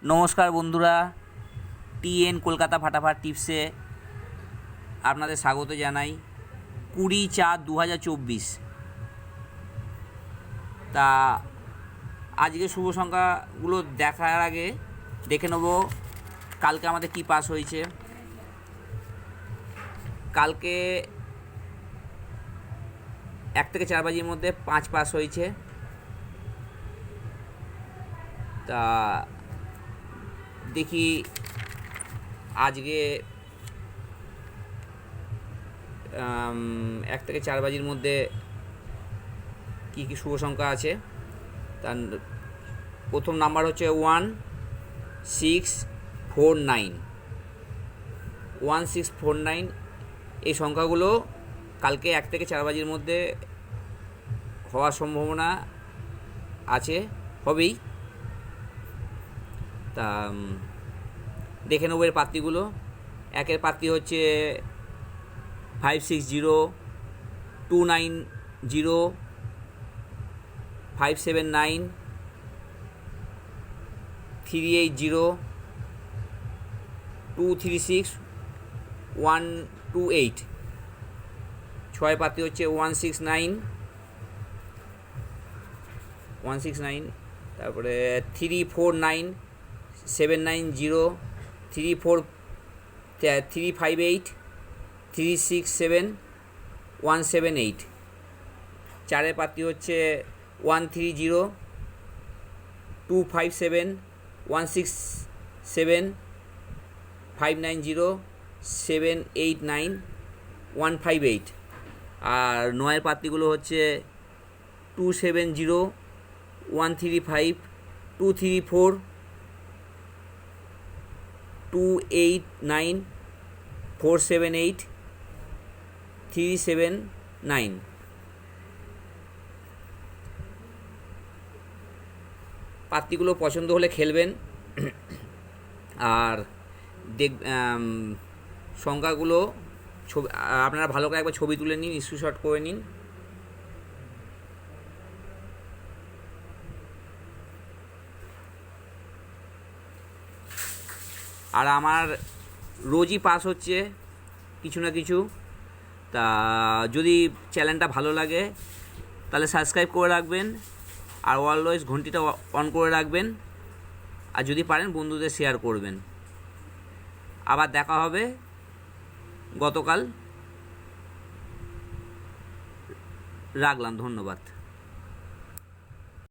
নমস্কার বন্ধুরা, টিএন কলকাতা ফাটাফাট টিপসে আপনাদের স্বাগত জানাই। 20/4/2024। তা আজকে শুভ সংখ্যাগুলো দেখার আগে দেখে নেব কালকে আমাদের কি পাস হয়েছে। কালকে 1 থেকে 4 বাজির মধ্যে 5 পাস হয়েছে। তা দেখি আজকে 1 থেকে 4 বাজির মধ্যে কী কী শুভ সংখ্যা আছে। তার প্রথম নাম্বার হচ্ছে 1649। 1649 এই সংখ্যাগুলো কালকে 1 থেকে 4 বাজির মধ্যে হওয়ার সম্ভাবনা আছে, হবেই। তা দেখে নেব এর পাত্রীগুলো। একের পাত্রী হচ্ছে 560, 290, 579, 380, 236, 128। ছয় পাত্রী হচ্ছে 169, তারপরে 349, 790, 358, 367, 178। চারের পাত্রী হচ্ছে 130, 257, 167, 590, 789, 158। আর নয়ের পাত্রীগুলো হচ্ছে 270, 135, 234, 289, 478, 379। পাত্রীগুলো পছন্দ হলে খেলবেন। আর সংখ্যাগুলো ছবি আপনারা ভালো করে একবার ছবি তুলে নিন, স্ক্রিনশট করে নিন। আর আমার রোজই পাস হচ্ছে কিছু না কিছু। তা যদি চ্যানেলটা ভালো লাগে তাহলে সাবস্ক্রাইব করে রাখবেন, আর অলওয়েজ ঘন্টিটা অন করে রাখবেন, আর যদি পারেন বন্ধুদের শেয়ার করবেন। আবার দেখা হবে গতকাল। রাখলাম, ধন্যবাদ।